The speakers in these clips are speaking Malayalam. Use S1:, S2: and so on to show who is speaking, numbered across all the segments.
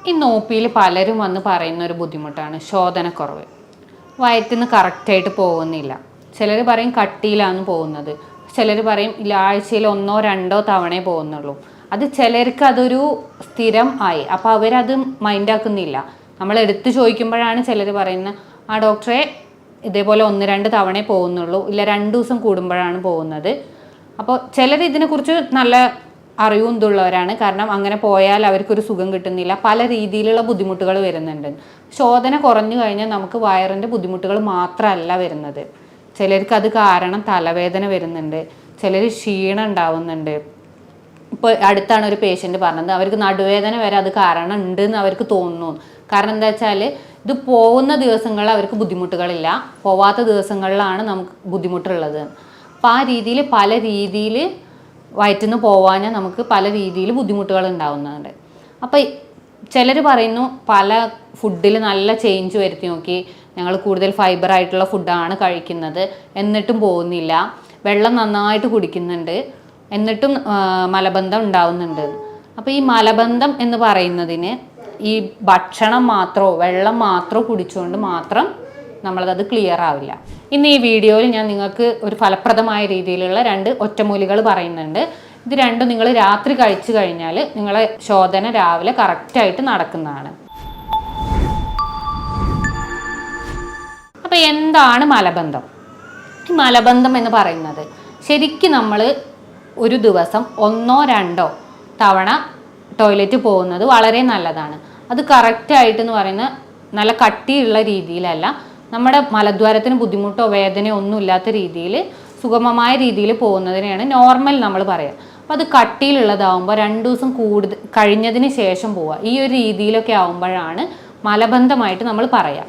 S1: ഈ നോപ്പിയിൽ പലരും വന്ന് പറയുന്ന ഒരു ബുദ്ധിമുട്ടാണ് ശോധനക്കുറവ്. വയറ്റിന്ന് കറക്റ്റായിട്ട് പോകുന്നില്ല. ചിലർ പറയും കട്ടിയിലാണ് പോകുന്നത്, ചിലർ പറയും ആഴ്ചയിൽ 1-2 തവണ പോകുന്നുള്ളൂ. അത് ചിലർക്ക് അതൊരു സ്ഥിരം ആയി, അപ്പോൾ അവരത് മൈൻഡാക്കുന്നില്ല. നമ്മൾ എടുത്ത് ചോദിക്കുമ്പോഴാണ് ചിലർ പറയുന്നത്, ആ ഡോക്ടറെ ഇതേപോലെ 1-2 തവണ പോകുന്നുള്ളൂ, ഇല്ല 2 ദിവസം കൂടുമ്പോഴാണ് പോകുന്നത്. അപ്പോൾ ചിലർ ഇതിനെക്കുറിച്ച് നല്ല അറിവും ഇതുള്ളവരാണ്. കാരണം അങ്ങനെ പോയാൽ അവർക്കൊരു സുഖം കിട്ടുന്നില്ല, പല രീതിയിലുള്ള ബുദ്ധിമുട്ടുകൾ വരുന്നുണ്ട്. ശോധന കുറഞ്ഞു കഴിഞ്ഞാൽ നമുക്ക് വയറിൻ്റെ ബുദ്ധിമുട്ടുകൾ മാത്രമല്ല വരുന്നത്. ചിലർക്ക് അത് കാരണം തലവേദന വരുന്നുണ്ട്, ചിലർ ക്ഷീണം ഉണ്ടാവുന്നുണ്ട്. ഇപ്പോൾ അടുത്താണ് ഒരു പേഷ്യൻ്റ് പറഞ്ഞത്, അവർക്ക് നടുവേദന വരെ അത് കാരണം ഉണ്ടെന്ന് അവർക്ക് തോന്നുന്നു. കാരണം എന്താ വെച്ചാൽ ഇത് പോകുന്ന ദിവസങ്ങളിൽ അവർക്ക് ബുദ്ധിമുട്ടുകളില്ല, പോവാത്ത ദിവസങ്ങളിലാണ് നമുക്ക് ബുദ്ധിമുട്ടുള്ളത്. അപ്പോൾ ആ രീതിയിൽ പല രീതിയിൽ വയറ്റിന്ന് പോവാൻ നമുക്ക് പല രീതിയിൽ ബുദ്ധിമുട്ടുകൾ ഉണ്ടാവുന്നുണ്ട്. അപ്പോൾ ചിലർ പറയുന്നു പല ഫുഡിൽ നല്ല ചേഞ്ച് വരുത്തി നോക്കി, ഞങ്ങൾ കൂടുതൽ ഫൈബർ ആയിട്ടുള്ള ഫുഡാണ് കഴിക്കുന്നത്, എന്നിട്ടും പോകുന്നില്ല. വെള്ളം നന്നായിട്ട് കുടിക്കുന്നുണ്ട്, എന്നിട്ടും മലബന്ധം ഉണ്ടാവുന്നുണ്ട്. അപ്പോൾ ഈ മലബന്ധം എന്ന് പറയുന്നതിന് ഈ ഭക്ഷണം മാത്രമോ വെള്ളം മാത്രമോ കുടിച്ചുകൊണ്ട് മാത്രം നമ്മളത് ക്ലിയർ ആവില്ല. ഇന്ന് ഈ വീഡിയോയിൽ ഞാൻ നിങ്ങൾക്ക് ഒരു ഫലപ്രദമായ രീതിയിലുള്ള 2 ഒറ്റമൂലികൾ പറയുന്നുണ്ട്. ഇത് രണ്ടും നിങ്ങൾ രാത്രി കഴിച്ചു കഴിഞ്ഞാൽ നിങ്ങളെ ശോധന രാവിലെ കറക്റ്റായിട്ട് നടക്കുന്നതാണ്. അപ്പോൾ എന്താണ് മലബന്ധം? ഈ മലബന്ധം എന്ന് പറയുന്നത് ശരിക്കും നമ്മൾ ഒരു ദിവസം 1-2 തവണ ടോയ്ലറ്റ് പോകുന്നത് വളരെ നല്ലതാണ്. അത് കറക്റ്റായിട്ടെന്ന് പറയുന്ന നല്ല കട്ടിയുള്ള രീതിയിലല്ല, നമ്മുടെ മലദ്വാരത്തിന് ബുദ്ധിമുട്ടോ വേദനയോ ഒന്നും ഇല്ലാത്ത രീതിയിൽ സുഗമമായ രീതിയിൽ പോകുന്നതിനെയാണ് നോർമൽ നമ്മൾ പറയുക. അപ്പോൾ അത് കട്ടിയിലുള്ളതാവുമ്പോൾ 2 ദിവസം കൂടുതൽ കഴിഞ്ഞതിന് ശേഷം പോവുക, ഈ ഒരു രീതിയിലൊക്കെ ആവുമ്പോഴാണ് മലബന്ധമായിട്ട് നമ്മൾ പറയുക.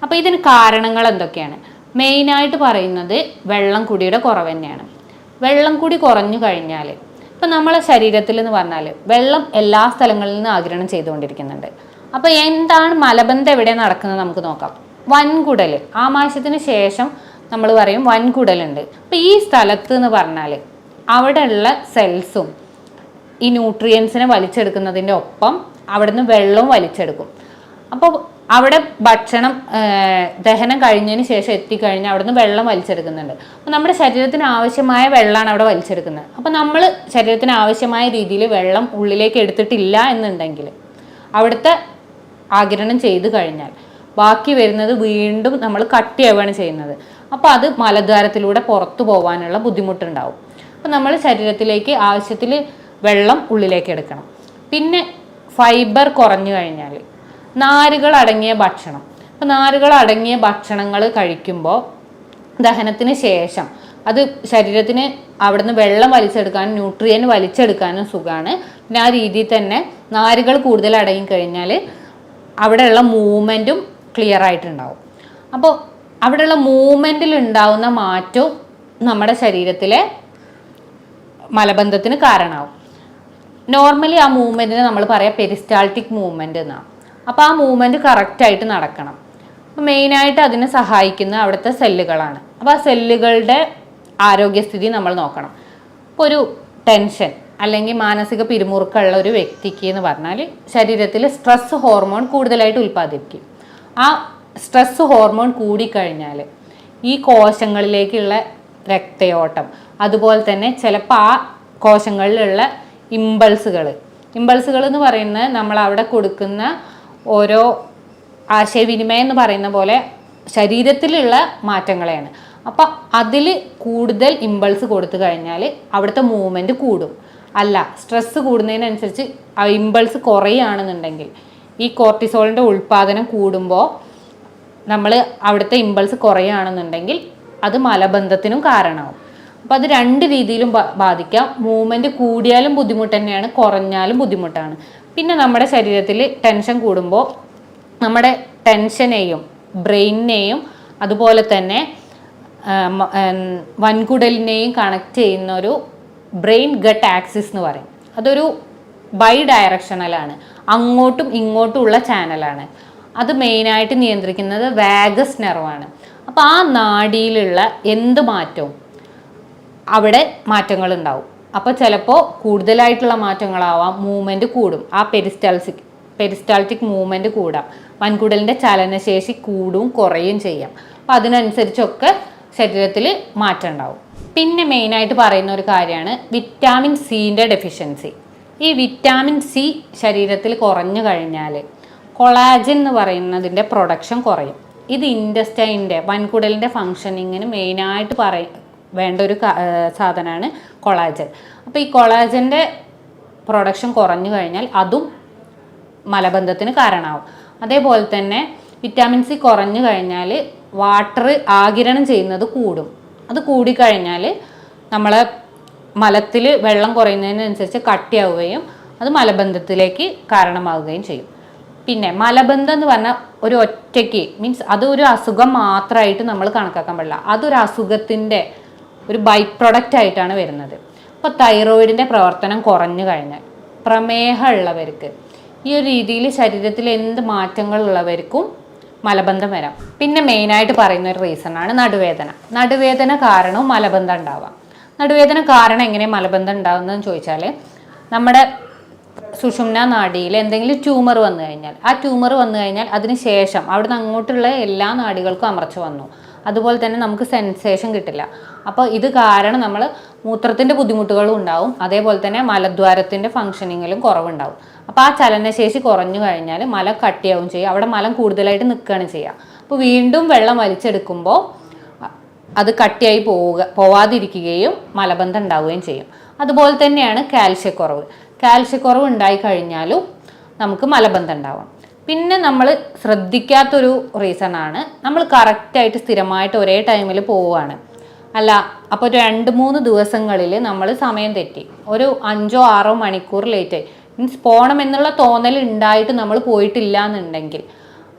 S1: അപ്പോൾ ഇതിന് കാരണങ്ങൾ എന്തൊക്കെയാണ്? മെയിനായിട്ട് പറയുന്നത് വെള്ളം കുടിയുടെ കുറവ് തന്നെയാണ്. വെള്ളം കുടി കുറഞ്ഞു കഴിഞ്ഞാൽ ഇപ്പം നമ്മളെ ശരീരത്തിൽ എന്ന് പറഞ്ഞാൽ വെള്ളം എല്ലാ സ്ഥലങ്ങളിൽ നിന്ന് ആഗിരണം ചെയ്തുകൊണ്ടിരിക്കുന്നുണ്ട്. അപ്പോൾ എന്താണ് മലബന്ധം എവിടെ നടക്കുന്നത് നമുക്ക് നോക്കാം. വൻകുടൽ, ആമാശയത്തിന് ശേഷം നമ്മൾ പറയും വൻകുടലുണ്ട്. അപ്പോൾ ഈ സ്ഥലത്ത് എന്ന് പറഞ്ഞാൽ അവിടെയുള്ള സെൽസും ഈ ന്യൂട്രിയൻസിനെ വലിച്ചെടുക്കുന്നതിൻ്റെ ഒപ്പം അവിടുന്ന് വെള്ളവും വലിച്ചെടുക്കും. അപ്പോൾ അവിടെ ഭക്ഷണം ദഹനം കഴിഞ്ഞതിന് ശേഷം എത്തിക്കഴിഞ്ഞാൽ അവിടുന്ന് വെള്ളം വലിച്ചെടുക്കുന്നുണ്ട്. അപ്പോൾ നമ്മുടെ ശരീരത്തിന് ആവശ്യമായ വെള്ളമാണ് അവിടെ വലിച്ചെടുക്കുന്നത്. അപ്പോൾ നമ്മൾ ശരീരത്തിന് ആവശ്യമായ രീതിയിൽ വെള്ളം ഉള്ളിലേക്ക് എടുത്തിട്ടില്ല എന്നുണ്ടെങ്കിൽ അവിടുത്തെ ആഗിരണം ചെയ്ത് കഴിഞ്ഞാൽ ബാക്കി വരുന്നത് വീണ്ടും നമ്മൾ കട്ടിയാവുകയാണ് ചെയ്യുന്നത്. അപ്പോൾ അത് മലദ്വാരത്തിലൂടെ പുറത്തു പോകാനുള്ള ബുദ്ധിമുട്ടുണ്ടാവും. അപ്പോൾ നമ്മൾ ശരീരത്തിലേക്ക് ആവശ്യത്തിൽ വെള്ളം ഉള്ളിലേക്ക് എടുക്കണം. പിന്നെ ഫൈബർ കുറഞ്ഞു കഴിഞ്ഞാൽ നാരുകൾ അടങ്ങിയ ഭക്ഷണം, അപ്പോൾ നാരുകൾ അടങ്ങിയ ഭക്ഷണങ്ങൾ കഴിക്കുമ്പോൾ ദഹനത്തിന് ശേഷം അത് ശരീരത്തിന് അവിടുന്ന് വെള്ളം വലിച്ചെടുക്കാനും ന്യൂട്രിയൻ വലിച്ചെടുക്കാനും സുഖമാണ്. പിന്നെ ആ രീതിയിൽ തന്നെ നാരുകൾ കൂടുതൽ അടങ്ങിക്കഴിഞ്ഞാൽ അവിടെയുള്ള മൂവ്മെൻറ്റും ക്ലിയർ ആയിട്ടുണ്ടാവും. അപ്പോൾ അവിടെയുള്ള മൂവ്മെൻറ്റിൽ ഉണ്ടാവുന്ന മാറ്റവും നമ്മുടെ ശരീരത്തിലെ മലബന്ധത്തിന് കാരണമാവും. നോർമലി ആ മൂവ്മെൻറ്റിനെ നമ്മൾ പറയാം പെരിസ്റ്റാൾട്ടിക് മൂവ്മെൻറ്റ് എന്നാണ്. അപ്പോൾ ആ മൂവ്മെൻറ്റ് കറക്റ്റായിട്ട് നടക്കണം. അപ്പോൾ മെയിനായിട്ട് അതിനെ സഹായിക്കുന്ന അവിടുത്തെ സെല്ലുകളാണ്. അപ്പോൾ ആ സെല്ലുകളുടെ ആരോഗ്യസ്ഥിതി നമ്മൾ നോക്കണം. ഇപ്പോൾ ഒരു ടെൻഷൻ അല്ലെങ്കിൽ മാനസിക പിരിമുറുക്കമുള്ള ഒരു വ്യക്തിക്ക് എന്ന് പറഞ്ഞാൽ ശരീരത്തിൽ സ്ട്രെസ് ഹോർമോൺ കൂടുതലായിട്ട് ഉൽപ്പാദിപ്പിക്കും. ആ സ്ട്രെസ് ഹോർമോൺ കൂടിക്കഴിഞ്ഞാൽ ഈ കോശങ്ങളിലേക്കുള്ള രക്തയോട്ടം, അതുപോലെ തന്നെ ചിലപ്പോൾ ആ കോശങ്ങളിലുള്ള ഇമ്പൾസുകൾ എന്ന് പറയുന്നത് നമ്മൾ അവിടെ കൊടുക്കുന്ന ഓരോ ആശയവിനിമയം എന്ന് പറയുന്ന പോലെ ശരീരത്തിലുള്ള മാറ്റങ്ങളെയാണ്. അപ്പം അതിൽ കൂടുതൽ ഇമ്പൾസ് കൊടുത്തു കഴിഞ്ഞാൽ അവിടുത്തെ മൂവ്മെൻറ്റ് കൂടും. അല്ല, സ്ട്രെസ്സ് കൂടുന്നതിനനുസരിച്ച് ആ ഇമ്പൾസ് കുറയുകയാണെന്നുണ്ടെങ്കിൽ ഈ കോർട്ടിസോളിൻ്റെ ഉൽപ്പാദനം കൂടുമ്പോൾ നമ്മൾ അവിടുത്തെ ഇമ്പൾസ് കുറയുകയാണെന്നുണ്ടെങ്കിൽ അത് മലബന്ധത്തിനും കാരണമാവും. അപ്പോൾ അത് 2 രീതിയിലും ബാധിക്കാം. മൂവ്മെൻറ്റ് കൂടിയാലും ബുദ്ധിമുട്ട് തന്നെയാണ്, കുറഞ്ഞാലും ബുദ്ധിമുട്ടാണ്. പിന്നെ നമ്മുടെ ശരീരത്തിൽ ടെൻഷൻ കൂടുമ്പോൾ നമ്മുടെ ടെൻഷനെയും ബ്രെയിനിനെയും അതുപോലെ തന്നെ വൻകുടലിനെയും കണക്ട് ചെയ്യുന്ന ഒരു ബ്രെയിൻ ഗട്ട് ആക്സിസ് എന്ന് പറയും. അതൊരു ബൈ ഡയറക്ഷണലാണ്, അങ്ങോട്ടും ഇങ്ങോട്ടും ഉള്ള ചാനലാണ്. അത് മെയിനായിട്ട് നിയന്ത്രിക്കുന്നത് വാഗസ് നെർവാണ്. അപ്പോൾ ആ നാഡിയിലുള്ള എന്ത് മാറ്റവും അവിടെ മാറ്റങ്ങൾ ഉണ്ടാവും. അപ്പോൾ ചിലപ്പോൾ കൂടുതലായിട്ടുള്ള മാറ്റങ്ങളാവാം, മൂവ്മെൻറ്റ് കൂടും. ആ പെരിസ്റ്റാൾട്ടിക് മൂവ്മെൻറ്റ് കൂടാം, വൻകുടലിൻ്റെ ചലനശേഷി കൂടും കുറയും ചെയ്യാം. അപ്പോൾ അതിനനുസരിച്ചൊക്കെ ശരീരത്തിൽ മാറ്റം ഉണ്ടാവും. പിന്നെ മെയിനായിട്ട് പറയുന്ന ഒരു കാര്യമാണ് വിറ്റാമിൻ സിൻ്റെ ഡെഫിഷ്യൻസി. ഈ വിറ്റാമിൻ സി ശരീരത്തിൽ കുറഞ്ഞു കഴിഞ്ഞാൽ കൊളാജൻ എന്ന് പറയുന്നതിൻ്റെ പ്രൊഡക്ഷൻ കുറയും. ഇത് ഇൻറ്റസ്റ്റൈൻ്റെ വൻകുടലിൻ്റെ ഫങ്ഷനിങ്ങിന് മെയിനായിട്ട് വേണ്ട ഒരു സാധനമാണ് കൊളാജൻ. അപ്പോൾ ഈ കൊളാജൻ്റെ പ്രൊഡക്ഷൻ കുറഞ്ഞു കഴിഞ്ഞാൽ അതും മലബന്ധത്തിന് കാരണമാവും. അതേപോലെ തന്നെ വിറ്റാമിൻ സി കുറഞ്ഞു കഴിഞ്ഞാൽ വാട്ടർ ആഗിരണം ചെയ്യുന്നത് കൂടും. അത് കൂടിക്കഴിഞ്ഞാൽ നമ്മളെ മലത്തിൽ വെള്ളം കുറയുന്നതിനനുസരിച്ച് കട്ടിയാവുകയും അത് മലബന്ധത്തിലേക്ക് കാരണമാവുകയും ചെയ്യും. പിന്നെ മലബന്ധം എന്ന് പറഞ്ഞാൽ ഒരു ഒറ്റയ്ക്ക് മീൻസ് അത് ഒരു അസുഖം മാത്രമായിട്ട് നമ്മൾ കണക്കാക്കാൻ പാടില്ല. അതൊരു അസുഖത്തിൻ്റെ ഒരു ബൈ പ്രൊഡക്റ്റ് ആയിട്ടാണ് വരുന്നത്. അപ്പോൾ തൈറോയിഡിൻ്റെ പ്രവർത്തനം കുറഞ്ഞു കഴിഞ്ഞാൽ പ്രമേഹം ഉള്ളവർക്ക് ഈ ഒരു രീതിയിൽ ശരീരത്തിൽ എന്ത് മാറ്റങ്ങളുള്ളവർക്കും മലബന്ധം വരാം. പിന്നെ മെയിനായിട്ട് പറയുന്ന ഒരു റീസണാണ് നടുവേദന. നടുവേദന കാരണവും മലബന്ധം ഉണ്ടാവാം. നടുവേദന കാരണം എങ്ങനെ മലബന്ധം ഉണ്ടാകുന്നതെന്ന് ചോദിച്ചാൽ നമ്മുടെ സുഷുമ്ന നാഡിയിൽ എന്തെങ്കിലും ട്യൂമർ വന്നു കഴിഞ്ഞാൽ ആ ട്യൂമർ വന്നു കഴിഞ്ഞാൽ അതിന് ശേഷം അവിടുന്ന് അങ്ങോട്ടുള്ള എല്ലാ നാഡികൾക്കും അമർച്ച വന്നു. അതുപോലെ തന്നെ നമുക്ക് സെൻസേഷൻ കിട്ടില്ല. അപ്പോൾ ഇത് കാരണം നമ്മൾ മൂത്രത്തിൻ്റെ ബുദ്ധിമുട്ടുകളും ഉണ്ടാവും. അതേപോലെ തന്നെ മലദ്വാരത്തിൻ്റെ ഫങ്ഷനിങ്ങിലും കുറവുണ്ടാവും. അപ്പോൾ ആ ചലനശേഷി കുറഞ്ഞു കഴിഞ്ഞാൽ മലം കട്ടിയാവും ചെയ്യുക. അവിടെ മലം കൂടുതലായിട്ട് നിൽക്കുകയാണ് ചെയ്യുക. അപ്പോൾ വീണ്ടും വെള്ളം വലിച്ചെടുക്കുമ്പോൾ അത് കട്ടിയായി പോവാതിരിക്കുകയും മലബന്ധം ഉണ്ടാവുകയും ചെയ്യും. അതുപോലെ തന്നെയാണ് കാൽഷ്യക്കുറവ്. കാൽഷ്യക്കുറവ് ഉണ്ടായി കഴിഞ്ഞാലും നമുക്ക് മലബന്ധം ഉണ്ടാവാം. പിന്നെ നമ്മൾ ശ്രദ്ധിക്കാത്തൊരു റീസണാണ് നമ്മൾ കറക്റ്റായിട്ട് സ്ഥിരമായിട്ട് ഒരേ ടൈമിൽ പോവുകയാണ്. അല്ല, അപ്പോൾ ഒരു 2-3 ദിവസങ്ങളിൽ നമ്മൾ സമയം തെറ്റി ഒരു 5-6 മണിക്കൂർ ലേറ്റായി മീൻസ് പോകണം എന്നുള്ള തോന്നൽ ഉണ്ടായിട്ട് നമ്മൾ പോയിട്ടില്ല എന്നുണ്ടെങ്കിൽ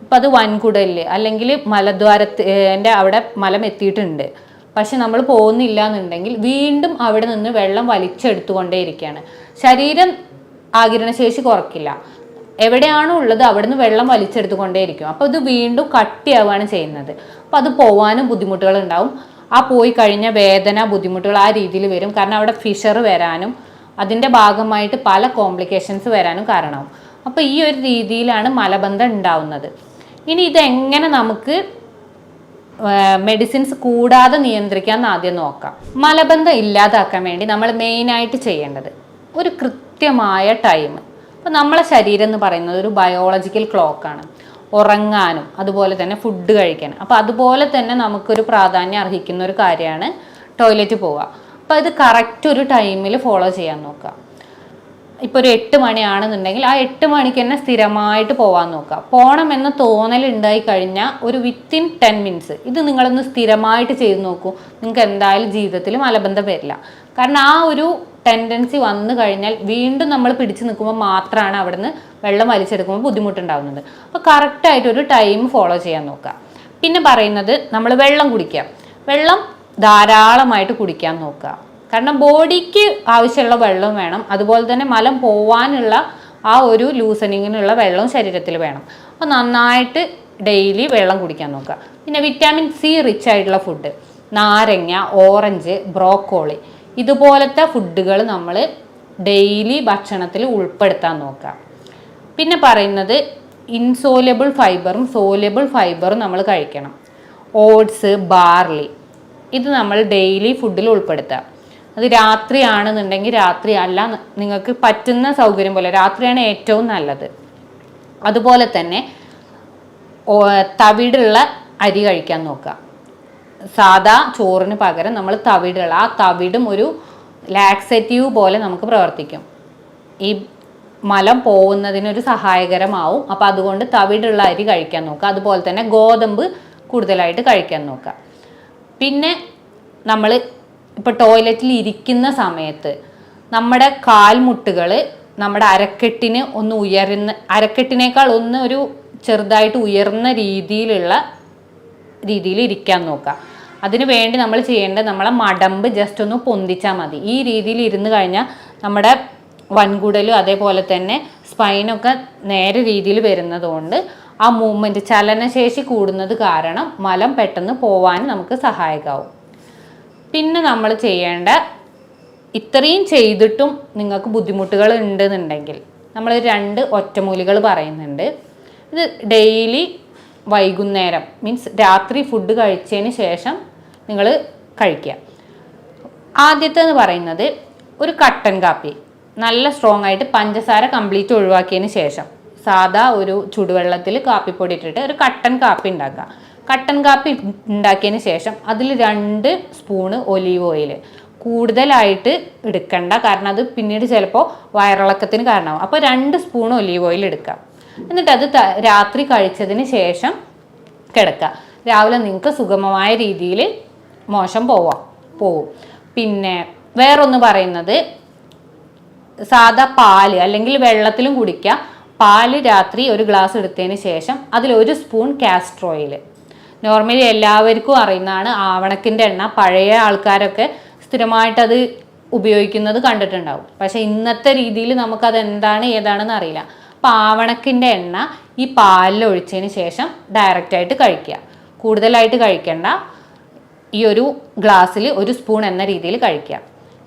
S1: അപ്പം അത് വൻകുടലിൽ അല്ലെങ്കിൽ മലദ്വാരത്തിൻ്റെ അവിടെ മലം എത്തിയിട്ടുണ്ട്, പക്ഷെ നമ്മൾ പോകുന്നില്ല എന്നുണ്ടെങ്കിൽ വീണ്ടും അവിടെ നിന്ന് വെള്ളം വലിച്ചെടുത്തുകൊണ്ടേയിരിക്കുകയാണ്. ശരീരം ആഗിരണശേഷി കുറയ്ക്കില്ല, എവിടെയാണോ ഉള്ളത് അവിടെ നിന്ന് വെള്ളം വലിച്ചെടുത്തുകൊണ്ടേയിരിക്കും. അപ്പോൾ ഇത് വീണ്ടും കട്ടിയാവുകയാണ് ചെയ്യുന്നത്. അപ്പോൾ അത് പോകാനും ബുദ്ധിമുട്ടുകൾ ഉണ്ടാവും. ആ പോയി കഴിഞ്ഞ വേദന ബുദ്ധിമുട്ടുകൾ ആ രീതിയിൽ വരും. കാരണം അവിടെ ഫിഷർ വരാനും അതിൻ്റെ ഭാഗമായിട്ട് പല കോംപ്ലിക്കേഷൻസ് വരാനും കാരണമാവും. അപ്പോൾ ഈ ഒരു രീതിയിലാണ് മലബന്ധം ഉണ്ടാവുന്നത്. ഇനി ഇതെങ്ങനെ നമുക്ക് മെഡിസിൻസ് കൂടാതെ നിയന്ത്രിക്കാമെന്ന് ആദ്യം നോക്കാം. മലബന്ധം ഇല്ലാതാക്കാൻ വേണ്ടി നമ്മൾ മെയിനായിട്ട് ചെയ്യേണ്ടത് ഒരു കൃത്യമായ ടൈം. അപ്പോൾ നമ്മളെ ശരീരം എന്ന് പറയുന്നത് ഒരു ബയോളജിക്കൽ ക്ലോക്കാണ്. ഉറങ്ങാനും അതുപോലെ തന്നെ ഫുഡ് കഴിക്കാനും. അപ്പോൾ അതുപോലെ തന്നെ നമുക്കൊരു പ്രാധാന്യം അർഹിക്കുന്ന ഒരു കാര്യമാണ് ടോയ്ലറ്റ് പോവുക. അപ്പോൾ ഇത് കറക്റ്റ് ഒരു ടൈമിൽ ഫോളോ ചെയ്യാൻ നോക്കുക. ഇപ്പോൾ ഒരു 8 മണിയാണെന്നുണ്ടെങ്കിൽ ആ 8 മണിക്ക് തന്നെ സ്ഥിരമായിട്ട് പോകാൻ നോക്കുക. പോകണമെന്ന് തോന്നലുണ്ടായി കഴിഞ്ഞാൽ ഒരു വിത്തിൻ 10 മിനിറ്റ്സ് ഇത് നിങ്ങളൊന്ന് സ്ഥിരമായിട്ട് ചെയ്ത് നോക്കൂ. നിങ്ങൾക്ക് എന്തായാലും ജീവിതത്തിൽ മലബന്ധം വരില്ല. കാരണം ആ ഒരു ടെൻഡൻസി വന്നു കഴിഞ്ഞാൽ വീണ്ടും നമ്മൾ പിടിച്ചു നിൽക്കുമ്പോൾ മാത്രമാണ് അവിടുന്ന് വെള്ളം വലിച്ചെടുക്കുമ്പോൾ ബുദ്ധിമുട്ടുണ്ടാകുന്നത്. അപ്പോൾ കറക്റ്റായിട്ട് ഒരു ടൈം ഫോളോ ചെയ്യാൻ നോക്കുക. പിന്നെ പറയുന്നത് നമ്മൾ വെള്ളം കുടിക്കുക. വെള്ളം ധാരാളമായിട്ട് കുടിക്കാൻ നോക്കുക. കാരണം ബോഡിക്ക് ആവശ്യമുള്ള വെള്ളം വേണം, അതുപോലെ തന്നെ മലം പോവാനുള്ള ആ ഒരു ലൂസനിങ്ങിനുള്ള വെള്ളവും ശരീരത്തിൽ വേണം. അപ്പോൾ നന്നായിട്ട് ഡെയിലി വെള്ളം കുടിക്കാൻ നോക്കുക. പിന്നെ വിറ്റാമിൻ സി റിച്ച് ആയിട്ടുള്ള ഫുഡ്, നാരങ്ങ, ഓറഞ്ച്, ബ്രോക്കോളി ഇതുപോലത്തെ ഫുഡുകൾ നമ്മൾ ഡെയിലി ഭക്ഷണത്തിൽ ഉൾപ്പെടുത്താൻ നോക്കുക. പിന്നെ പറയുന്നത് ഇൻസോലബിൾ ഫൈബറും സോലബിൾ ഫൈബറും നമ്മൾ കഴിക്കണം. ഓട്സ്, ബാർലി ഇത് നമ്മൾ ഡെയിലി ഫുഡിൽ ഉൾപ്പെടുത്തുക. അത് രാത്രിയാണെന്നുണ്ടെങ്കിൽ രാത്രി, അല്ല നിങ്ങൾക്ക് പറ്റുന്ന സൗകര്യം പോലെ രാത്രിയാണ് ഏറ്റവും നല്ലത്. അതുപോലെ തന്നെ തവിടുള്ള അരി കഴിക്കാൻ നോക്കുക. സാധാ ചോറിന് പകരം നമ്മൾ തവിടുള്ള ആ തവിടും ഒരു ലാക്സേറ്റീവ് പോലെ നമുക്ക് പ്രവർത്തിക്കും. ഈ മലം പോകുന്നതിനൊരു സഹായകരമാവും. അപ്പോൾ അതുകൊണ്ട് തവിടുള്ള അരി കഴിക്കാൻ നോക്കുക. അതുപോലെ തന്നെ ഗോതമ്പ് കൂടുതലായിട്ട് കഴിക്കാൻ നോക്കുക. പിന്നെ നമ്മൾ ഇപ്പോൾ ടോയ്ലറ്റിൽ ഇരിക്കുന്ന സമയത്ത് നമ്മുടെ കാൽമുട്ടുകൾ നമ്മുടെ അരക്കെട്ടിന് ഒന്ന് അരക്കെട്ടിനേക്കാൾ ഒന്ന് ഒരു ചെറുതായിട്ട് ഉയർന്ന രീതിയിൽ ഇരിക്കാൻ നോക്കുക. അതിന് വേണ്ടി നമ്മൾ ചെയ്യേണ്ടത് നമ്മളെ മടമ്പ് ജസ്റ്റ് ഒന്ന് പൊന്തിച്ചാൽ മതി. ഈ രീതിയിൽ ഇരുന്ന് കഴിഞ്ഞാൽ നമ്മുടെ വൻകുടലും അതേപോലെ തന്നെ സ്പൈനൊക്കെ നേരെ രീതിയിൽ വരുന്നതുകൊണ്ട് ആ മൂവ്മെൻറ്റ് ചലനശേഷി കൂടുന്നത് കാരണം മലം പെട്ടെന്ന് പോവാൻ നമുക്ക് സഹായകമാവും. പിന്നെ നമ്മൾ ചെയ്യേണ്ട, ഇത്രയും ചെയ്തിട്ടും നിങ്ങൾക്ക് ബുദ്ധിമുട്ടുകൾ ഉണ്ടെന്നുണ്ടെങ്കിൽ നമ്മൾ 2 ഒറ്റമൂലികൾ പറയുന്നുണ്ട്. ഇത് ഡെയിലി വൈകുന്നേരം മീൻസ് രാത്രി ഫുഡ് കഴിച്ചതിന് ശേഷം നിങ്ങൾ കഴിക്കുക. ആദ്യത്തേന്ന് പറയുന്നത് ഒരു കട്ടൻ കാപ്പി, നല്ല സ്ട്രോങ് ആയിട്ട് പഞ്ചസാര കംപ്ലീറ്റ് ഒഴിവാക്കിയതിന് ശേഷം സാധാ ഒരു ചുടുവെള്ളത്തിൽ കാപ്പിപ്പൊടി ഇട്ടിട്ട് ഒരു കട്ടൻ കാപ്പി ഉണ്ടാക്കുക. കട്ടൻ കാപ്പി ഉണ്ടാക്കിയതിന് ശേഷം അതിൽ 2 സ്പൂണ് ഒലീവ് ഓയിൽ, കൂടുതലായിട്ട് എടുക്കണ്ട, കാരണം അത് പിന്നീട് ചിലപ്പോൾ വയറിളക്കത്തിന് കാരണമാകും. അപ്പോൾ 2 സ്പൂൺ ഒലീവ് ഓയിൽ എടുക്കുക. എന്നിട്ട് അത് രാത്രി കഴിച്ചതിന് ശേഷം കിടക്കുക. രാവിലെ നിങ്ങൾക്ക് സുഗമമായ രീതിയിൽ മോശം പോവും. പിന്നെ വേറൊന്ന് പറയുന്നത്, സാധാ പാല് അല്ലെങ്കിൽ വെള്ളത്തിലും കുടിക്കുക. പാല് രാത്രി ഒരു ഗ്ലാസ് എടുത്തതിന് ശേഷം അതിൽ 1 സ്പൂൺ കാസ്റ്റർ ഓയിൽ. നോർമലി എല്ലാവർക്കും അറിയുന്നതാണ് ആവണക്കിൻ്റെ എണ്ണ. പഴയ ആൾക്കാരൊക്കെ സ്ഥിരമായിട്ടത് ഉപയോഗിക്കുന്നത് കണ്ടിട്ടുണ്ടാവും. പക്ഷേ ഇന്നത്തെ രീതിയിൽ നമുക്കത് എന്താണ് ഏതാണെന്ന് അറിയില്ല. അപ്പോൾ ആവണക്കിൻ്റെ എണ്ണ ഈ പാലിൽ ഒഴിച്ചതിന് ശേഷം ഡയറക്റ്റായിട്ട് കഴിക്കുക. കൂടുതലായിട്ട് കഴിക്കേണ്ട. ഈ ഒരു ഗ്ലാസ്സിൽ 1 സ്പൂൺ എന്ന രീതിയിൽ കഴിക്കുക.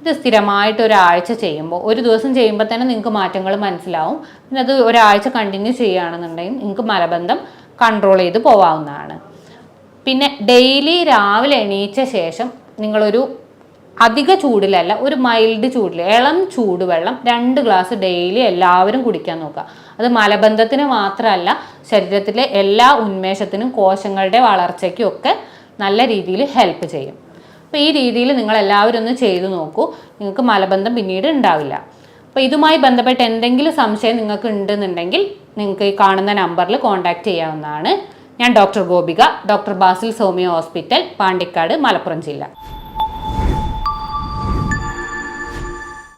S1: ഇത് സ്ഥിരമായിട്ട് ഒരാഴ്ച ചെയ്യുമ്പോൾ, ഒരു ദിവസം ചെയ്യുമ്പോൾ തന്നെ നിങ്ങൾക്ക് മാറ്റങ്ങൾ മനസ്സിലാവും. പിന്നെ അത് ഒരാഴ്ച കണ്ടിന്യൂ ചെയ്യുകയാണെന്നുണ്ടെങ്കിൽ നിങ്ങൾക്ക് മലബന്ധം കൺട്രോൾ ചെയ്ത് പോവാവുന്നതാണ്. പിന്നെ ഡെയിലി രാവിലെ എണീച്ച ശേഷം നിങ്ങളൊരു അധിക ചൂടിലല്ല, ഒരു മൈൽഡ് ചൂടിൽ ഇളം ചൂടുവെള്ളം 2 ഗ്ലാസ് ഡെയിലി എല്ലാവരും കുടിക്കാൻ നോക്കുക. അത് മലബന്ധത്തിന് മാത്രമല്ല, ശരീരത്തിലെ എല്ലാ ഉന്മേഷത്തിനും കോശങ്ങളുടെ വളർച്ചയ്ക്കും ഒക്കെ നല്ല രീതിയിൽ ഹെൽപ്പ് ചെയ്യും. അപ്പോൾ ഈ രീതിയിൽ നിങ്ങൾ എല്ലാവരും ഒന്ന് ചെയ്തു നോക്കൂ. നിങ്ങൾക്ക് മലബന്ധം പിന്നീട് ഉണ്ടാവില്ല. അപ്പോൾ ഇതുമായി ബന്ധപ്പെട്ട് എന്തെങ്കിലും സംശയം നിങ്ങൾക്ക് ഉണ്ടെന്നുണ്ടെങ്കിൽ നിങ്ങൾക്ക് ഈ കാണുന്ന നമ്പറിൽ കോൺടാക്റ്റ് ചെയ്യാവുന്നതാണ്. ഞാൻ doctor Gopika, doctor Basil Soumya hospital, Pandikkad, Malappuram ജില്ല.